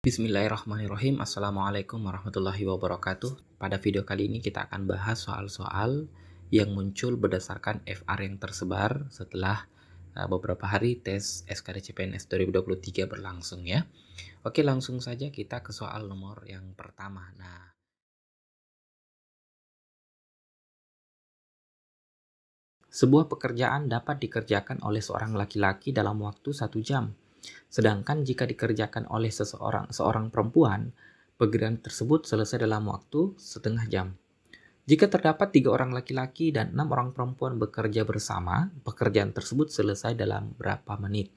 Bismillahirrahmanirrahim. Assalamualaikum warahmatullahi wabarakatuh. Pada video kali ini kita akan bahas soal-soal yang muncul berdasarkan FR yang tersebar setelah beberapa hari tes SKD CPNS 2023 berlangsung ya. Oke, langsung saja kita ke soal nomor yang pertama. Sebuah pekerjaan dapat dikerjakan oleh seorang laki-laki dalam waktu 1 jam. Sedangkan jika dikerjakan oleh seorang perempuan, pekerjaan tersebut selesai dalam waktu setengah jam. Jika terdapat 3 orang laki-laki dan 6 orang perempuan bekerja bersama, pekerjaan tersebut selesai dalam berapa menit?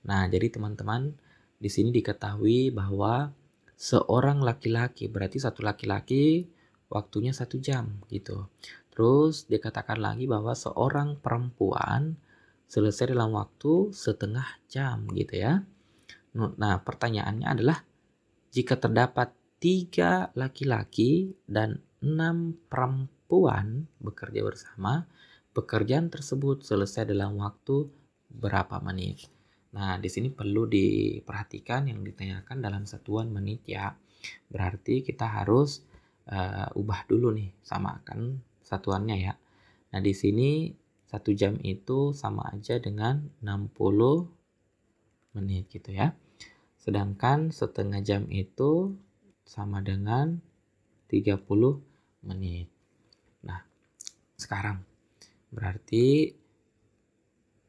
Nah, jadi teman-teman, di sini diketahui bahwa seorang laki-laki, berarti satu laki-laki waktunya 1 jam gitu. Terus dikatakan lagi bahwa seorang perempuan selesai dalam waktu setengah jam gitu ya. Nah, pertanyaannya adalah jika terdapat 3 laki-laki dan 6 perempuan bekerja bersama, pekerjaan tersebut selesai dalam waktu berapa menit? Nah, di sini perlu diperhatikan yang ditanyakan dalam satuan menit ya. Berarti kita harus ubah dulu nih, samakan satuannya ya. Nah, di sini 1 jam itu sama aja dengan 60 menit gitu ya. Sedangkan setengah jam itu sama dengan 30 menit. Nah, sekarang berarti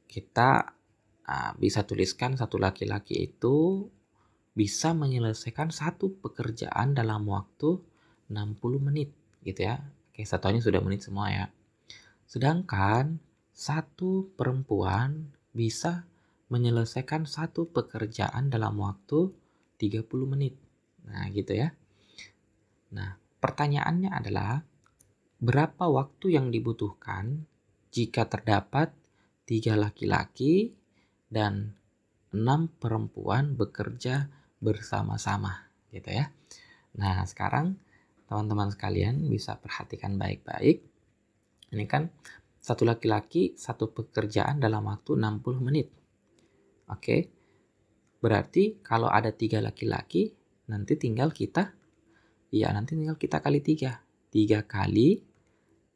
kita bisa tuliskan satu laki-laki itu bisa menyelesaikan satu pekerjaan dalam waktu 60 menit gitu ya. Oke, satuannya sudah menit semua ya. Sedangkan satu perempuan bisa menyelesaikan satu pekerjaan dalam waktu 30 menit. Nah, gitu ya. Nah, pertanyaannya adalah berapa waktu yang dibutuhkan jika terdapat 3 laki-laki dan 6 perempuan bekerja bersama-sama gitu ya. Nah, sekarang teman-teman sekalian bisa perhatikan baik-baik. Ini kan satu laki-laki satu pekerjaan dalam waktu 60 menit. Oke. Berarti kalau ada 3 laki-laki, nanti tinggal kita kali 3. 3 kali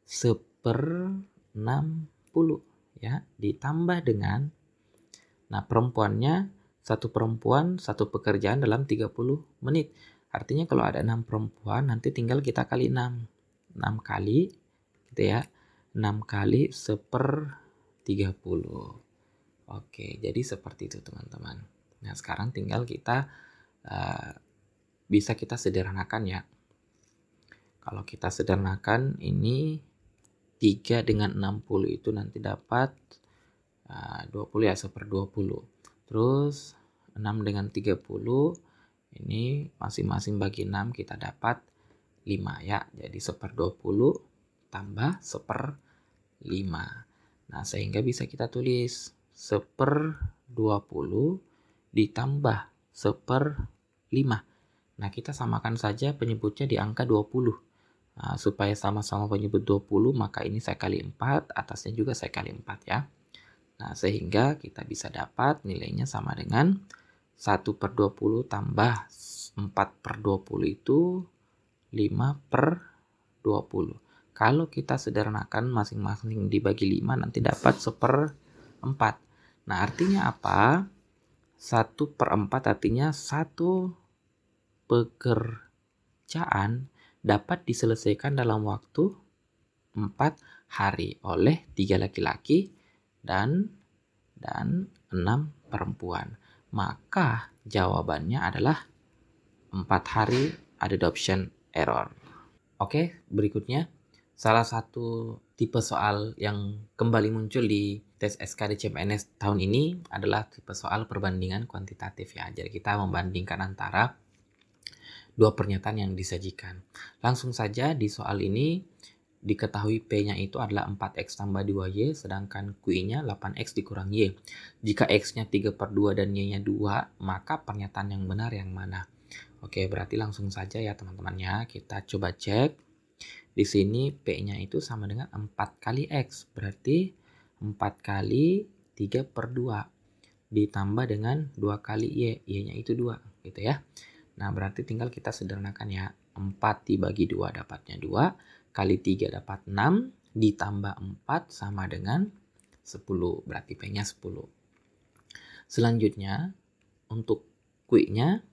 1/60 ya, ditambah dengan perempuannya, satu perempuan satu pekerjaan dalam 30 menit. Artinya kalau ada 6 perempuan, nanti tinggal kita kali 6. 6 kali gitu ya. 6 kali 1/30. Oke, jadi seperti itu teman-teman. Nah, sekarang tinggal kita bisa kita sederhanakan ya. Kalau kita sederhanakan ini 3 dengan 60 itu nanti dapat 20 ya, 1/20. Terus 6 dengan 30 ini masing-masing bagi 6 kita dapat 5 ya. Jadi 1/20 tambah 1/5. Nah, sehingga bisa kita tulis 1/20 ditambah 1/5. Nah, kita samakan saja penyebutnya di angka 20. Nah, supaya sama-sama penyebut 20, maka ini saya kali 4, atasnya juga saya kali 4 ya. Nah, sehingga kita bisa dapat nilainya sama dengan 1/20 tambah 4/20 itu 5/20. Kalau kita sederhanakan masing-masing dibagi 5 nanti dapat 1/4. Nah, artinya apa? 1/4 artinya satu pekerjaan dapat diselesaikan dalam waktu 4 hari oleh 3 laki-laki dan 6 perempuan. Maka jawabannya adalah 4 hari, ada di option error. Oke, berikutnya salah satu tipe soal yang kembali muncul di tes SKD CPNS tahun ini adalah tipe soal perbandingan kuantitatif ya. Jadi kita membandingkan antara dua pernyataan yang disajikan. Langsung saja di soal ini diketahui P-nya itu adalah 4X tambah 2Y, sedangkan Q-nya 8X dikurang Y. Jika X-nya 3/2 dan Y-nya 2, maka pernyataan yang benar yang mana? Oke, berarti langsung saja ya teman-teman ya. Kita coba cek. Di sini P-nya itu sama dengan 4 kali X. Berarti 4 kali 3/2 ditambah dengan 2 kali Y. Y-nya itu 2 gitu ya. Nah, berarti tinggal kita sederhanakan ya. 4 dibagi 2 dapatnya 2, kali 3 dapat 6, ditambah 4 sama dengan 10. Berarti P-nya 10. Selanjutnya, untuk Q-nya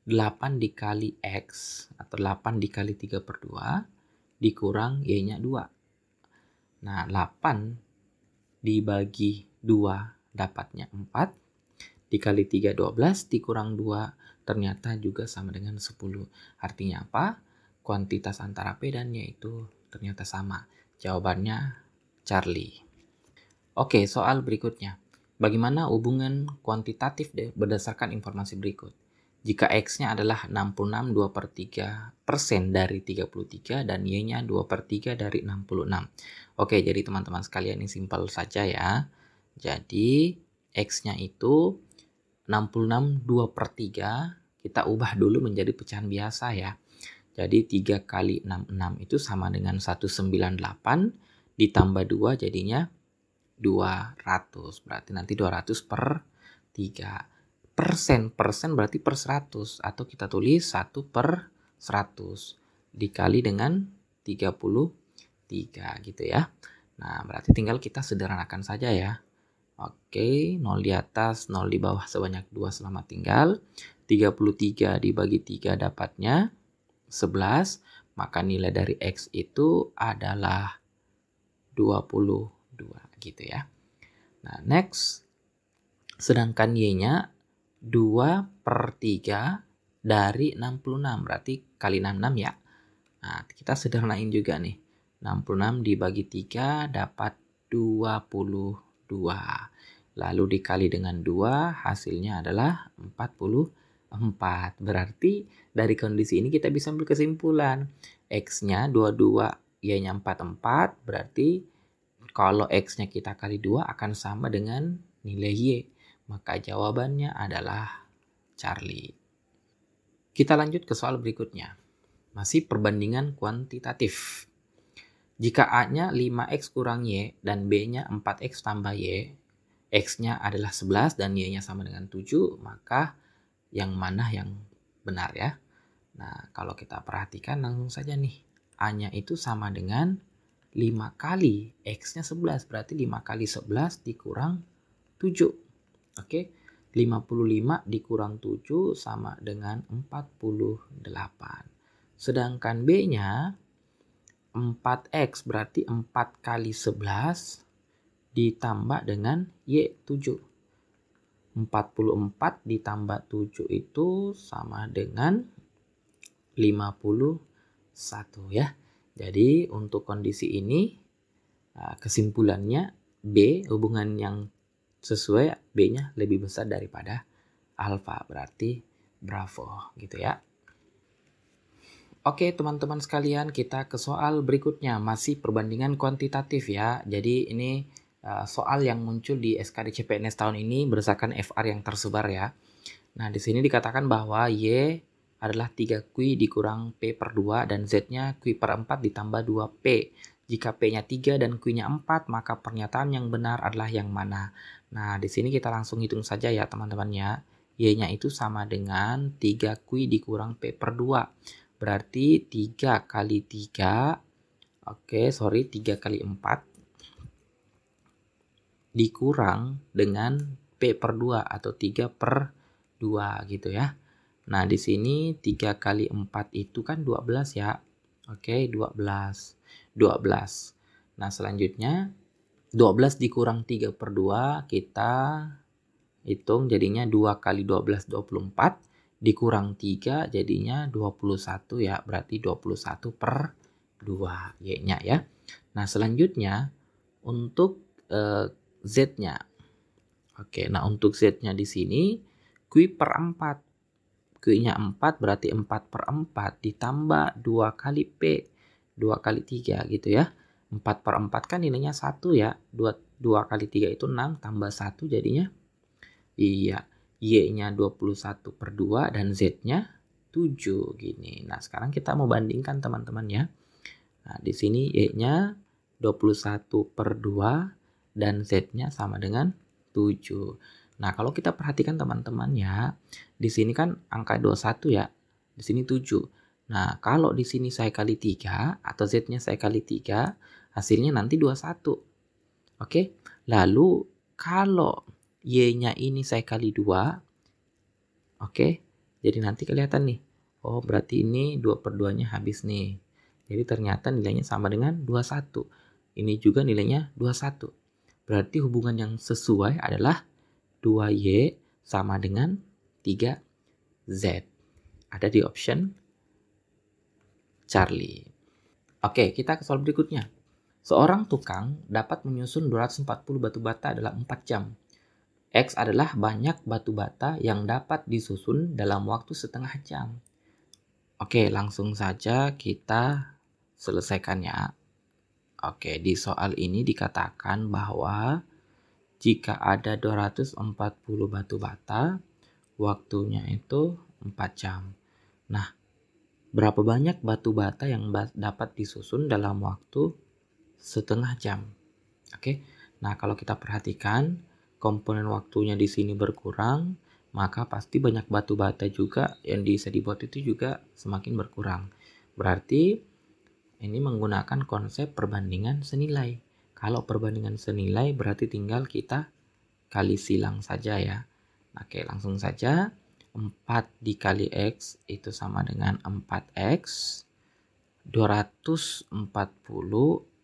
8 dikali X atau 8 dikali 3 per 2 dikurang Y-nya 2. Nah, 8 dibagi 2 dapatnya 4. Dikali 3, 12. Dikurang 2 ternyata juga sama dengan 10. Artinya apa? Kuantitas antara P dan Y itu ternyata sama. Jawabannya Charlie. Oke, soal berikutnya. Bagaimana hubungan kuantitatif berdasarkan informasi berikut? Jika X-nya adalah 66 2/3% dari 33 dan Y-nya 2/3 dari 66. Oke, jadi teman-teman sekalian ini simpel saja ya. Jadi X-nya itu 66 2/3, kita ubah dulu menjadi pecahan biasa ya. Jadi 3 kali 66 itu sama dengan 198 ditambah 2 jadinya 200. Berarti nanti 200 per 3. Persen berarti per 100 atau kita tulis 1 per 100 dikali dengan 33 gitu ya. Nah, berarti tinggal kita sederhanakan saja ya. Oke, 0 di atas, 0 di bawah sebanyak 2 selamat tinggal. 33 dibagi 3 dapatnya 11, maka nilai dari X itu adalah 22 gitu ya. Nah, next. Sedangkan Y-nya 2/3 dari 66, berarti kali 66 ya. Nah, kita sederhanain juga nih. 66 dibagi 3 dapat 22. Lalu dikali dengan 2, hasilnya adalah 44. Berarti dari kondisi ini kita bisa ambil kesimpulan. X-nya 22, Y-nya 44, berarti kalau X-nya kita kali 2 akan sama dengan nilai Y. Maka jawabannya adalah Charlie. Kita lanjut ke soal berikutnya. Masih perbandingan kuantitatif. Jika A-nya 5X kurang Y dan B-nya 4X tambah Y, X-nya adalah 11 dan Y-nya sama dengan 7, maka yang mana yang benar ya? Nah, kalau kita perhatikan langsung saja nih. A-nya itu sama dengan 5 kali X-nya 11, berarti 5 kali 11 dikurang 7. Oke, 55 dikurang 7 sama dengan 48. Sedangkan B-nya 4X berarti 4 kali 11 ditambah dengan Y 7. 44 ditambah 7 itu sama dengan 51 ya. Jadi untuk kondisi ini kesimpulannya B, hubungan yang sesuai B-nya lebih besar daripada alfa, berarti bravo gitu ya. Oke teman-teman sekalian, kita ke soal berikutnya, masih perbandingan kuantitatif ya. Jadi ini soal yang muncul di SKD CPNS tahun ini berdasarkan FR yang tersebar ya. Nah di sini dikatakan bahwa Y adalah 3Q dikurang P per 2 dan Z-nya Q per 4 ditambah 2P. Jika P-nya 3 dan Q-nya 4, maka pernyataan yang benar adalah yang mana? Nah, di sini kita langsung hitung saja ya teman-teman ya. Y-nya itu sama dengan 3Q dikurang P per 2. Berarti 3 kali 3, 3 kali 4 dikurang dengan P per 2 atau 3 per 2 gitu ya. Nah, di sini 3 kali 4 itu kan 12 ya. Oke, 12. Nah, selanjutnya 12 dikurang 3 per 2, kita hitung jadinya 2 kali 12, 24. Dikurang 3 jadinya 21 ya. Berarti 21 per 2 Y-nya ya. Nah, selanjutnya untuk Z-nya. Oke, nah untuk Z-nya di sini Q per 4. Q-nya 4 berarti 4 per 4 ditambah 2 kali P. 2 kali 3 gitu ya. 4 per 4 kan nilainya 1 ya. 2 kali 3 itu 6 tambah 1 jadinya. Iya. Y-nya 21 per 2 dan Z-nya 7 gini. Nah sekarang kita mau bandingkan teman-teman ya. Nah di sini Y-nya 21 per 2 dan Z-nya sama dengan 7. Nah, kalau kita perhatikan teman-teman ya, di sini kan angka 21 ya, di sini 7. Nah, kalau di sini saya kali 3 atau Z-nya saya kali 3, hasilnya nanti 21. Oke, lalu kalau Y-nya ini saya kali 2, oke, jadi nanti kelihatan nih, oh berarti ini 2/2-nya habis nih. Jadi ternyata nilainya sama dengan 21. Ini juga nilainya 21. Berarti hubungan yang sesuai adalah 2Y sama dengan 3Z. Ada di option Charlie. Oke, kita ke soal berikutnya. Seorang tukang dapat menyusun 240 batu bata dalam 4 jam. X adalah banyak batu bata yang dapat disusun dalam waktu setengah jam. Oke, langsung saja kita selesaikan ya. Oke, di soal ini dikatakan bahwa jika ada 240 batu bata, waktunya itu 4 jam. Nah, berapa banyak batu bata yang dapat disusun dalam waktu setengah jam? Oke. Nah, kalau kita perhatikan komponen waktunya di sini berkurang, maka pasti banyak batu bata juga yang bisa dibuat itu juga semakin berkurang. Berarti ini menggunakan konsep perbandingan senilai. Kalau perbandingan senilai berarti tinggal kita kali silang saja ya. Oke, langsung saja. 4 dikali X itu sama dengan 4X. 240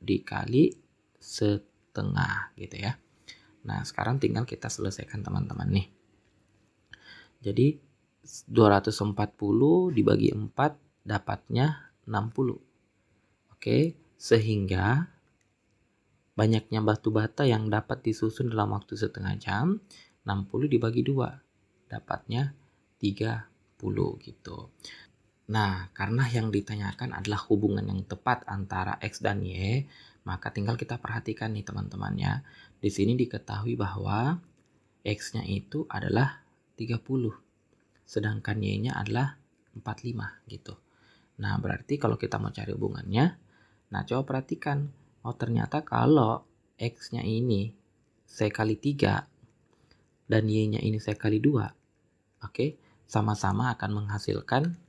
dikali setengah gitu ya. Nah, sekarang tinggal kita selesaikan teman-teman nih. Jadi 240 dibagi 4 dapatnya 60. Oke, sehingga banyaknya batu bata yang dapat disusun dalam waktu setengah jam, 60 dibagi 2 dapatnya 30 gitu. Nah, karena yang ditanyakan adalah hubungan yang tepat antara X dan Y, maka tinggal kita perhatikan nih teman-teman ya. Di sini diketahui bahwa X-nya itu adalah 30, sedangkan Y-nya adalah 45 gitu. Nah, berarti kalau kita mau cari hubungannya, nah coba perhatikan. Oh, ternyata kalau X-nya ini saya kali 3 dan Y-nya ini saya kali 2, oke, sama-sama akan menghasilkan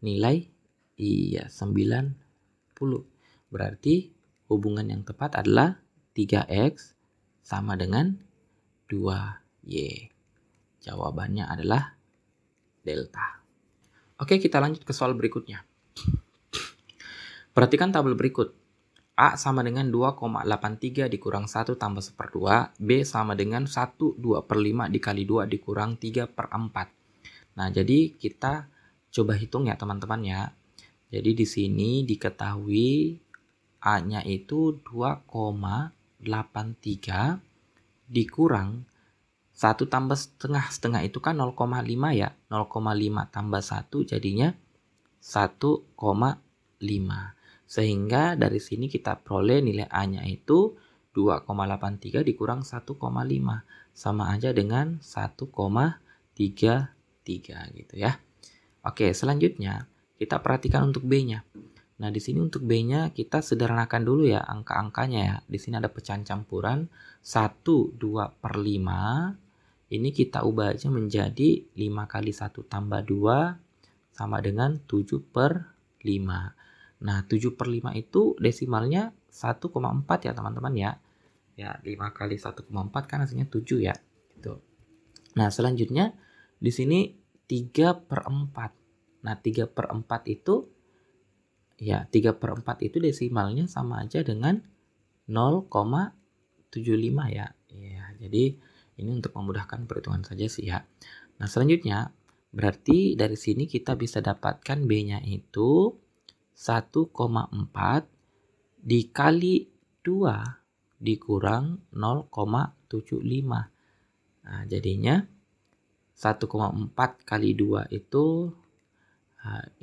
nilai 90. Berarti hubungan yang tepat adalah 3X sama dengan 2Y. Jawabannya adalah delta. Oke, kita lanjut ke soal berikutnya. Perhatikan tabel berikut. A sama dengan 2,83 dikurang 1 tambah 1/2. B sama dengan 1/2/5 dikali 2 dikurang 3/4. Nah, jadi kita coba hitung ya teman-teman ya. Jadi di sini diketahui A-nya itu 2,83 dikurang 1 tambah setengah. Setengah itu kan 0,5 ya. 0,5 tambah 1 jadinya 1,5. Sehingga dari sini kita peroleh nilai A-nya itu 2,83 dikurang 1,5. Sama aja dengan 1,33 gitu ya. Oke, selanjutnya kita perhatikan untuk B-nya. Nah, di sini untuk B-nya kita sederhanakan dulu ya angka-angkanya ya. Di sini ada pecahan campuran 1/2/5. Ini kita ubah aja menjadi 5 kali 1 tambah 2 sama dengan 7/5. Nah, 7/5 itu desimalnya 1,4 ya teman-teman ya. Ya, 5 kali 1,4 kan hasilnya 7 ya. Gitu. Nah, selanjutnya di sini 3/4. Nah, 3/4 itu ya 3/4 itu desimalnya sama aja dengan 0,75 ya. Ya, jadi ini untuk memudahkan perhitungan saja sih ya. Nah, selanjutnya berarti dari sini kita bisa dapatkan B-nya itu 1,4 dikali 2 dikurang 0,75. Nah, jadinya 1,4 kali 2 itu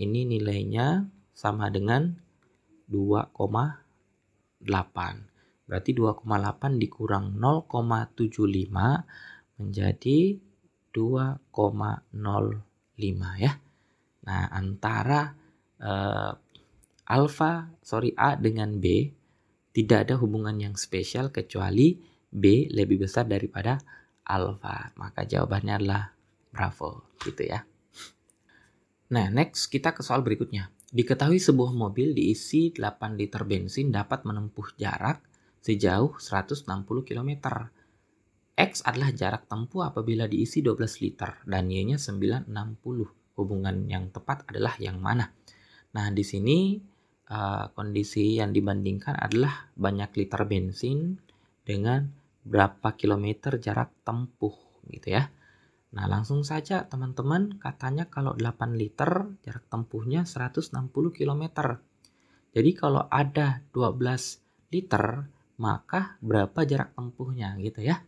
ini nilainya sama dengan 2,8. Berarti 2,8 dikurang 0,75 menjadi 2,05 ya. Nah, antara A dengan B tidak ada hubungan yang spesial kecuali B lebih besar daripada alfa. Maka jawabannya adalah Bravo, gitu ya. Nah, next kita ke soal berikutnya. Diketahui sebuah mobil diisi 8 liter bensin dapat menempuh jarak sejauh 160 km. X adalah jarak tempuh apabila diisi 12 liter dan Y-nya 960. Hubungan yang tepat adalah yang mana? Nah, di sini kondisi yang dibandingkan adalah banyak liter bensin dengan berapa kilometer jarak tempuh, gitu ya. Nah, langsung saja teman-teman, katanya kalau 8 liter jarak tempuhnya 160 km. Jadi kalau ada 12 liter, maka berapa jarak tempuhnya, gitu ya.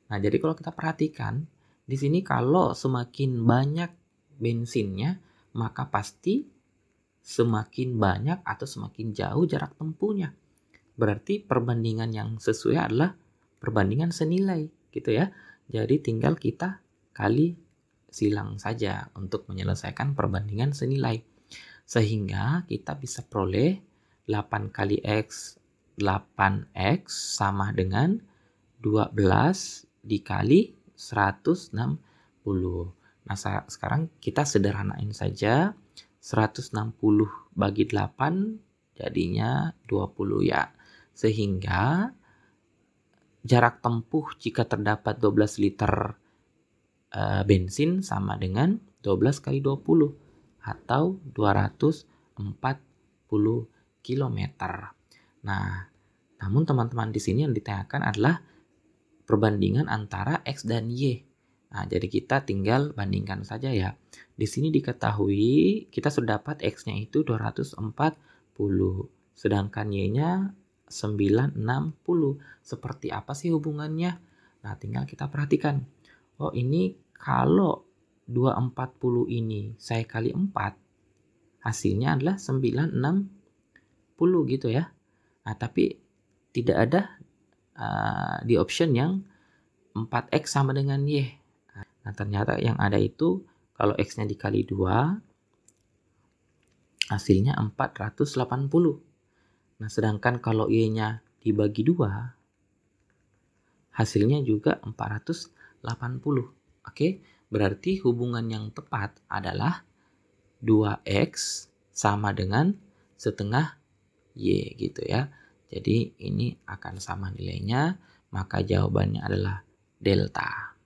Nah, jadi kalau kita perhatikan di sini, kalau semakin banyak bensinnya, maka pasti semakin banyak atau semakin jauh jarak tempuhnya. Berarti perbandingan yang sesuai adalah perbandingan senilai, gitu ya. Jadi tinggal kita kali silang saja untuk menyelesaikan perbandingan senilai. Sehingga kita bisa peroleh 8 kali X, 8X sama dengan 12 dikali 160. Nah, sekarang kita sederhanain saja. 160 bagi 8 jadinya 20 ya. Sehingga jarak tempuh jika terdapat 12 liter bensin sama dengan 12 kali 20 atau 240 km. Nah, namun teman-teman di sini yang ditanyakan adalah perbandingan antara X dan Y. Nah, jadi kita tinggal bandingkan saja ya. Di sini diketahui kita sudah dapat X-nya itu 240, sedangkan Y-nya 960. Seperti apa sih hubungannya? Nah, tinggal kita perhatikan. Oh, ini kalau 240 ini saya kali 4, hasilnya adalah 960 gitu ya. Nah, tapi tidak ada di option yang 4X sama dengan Y. Nah, ternyata yang ada itu kalau X-nya dikali 2, hasilnya 480. Nah, sedangkan kalau Y-nya dibagi 2, hasilnya juga 480. Oke, berarti hubungan yang tepat adalah 2X sama dengan setengah Y gitu ya. Jadi ini akan sama nilainya, maka jawabannya adalah delta.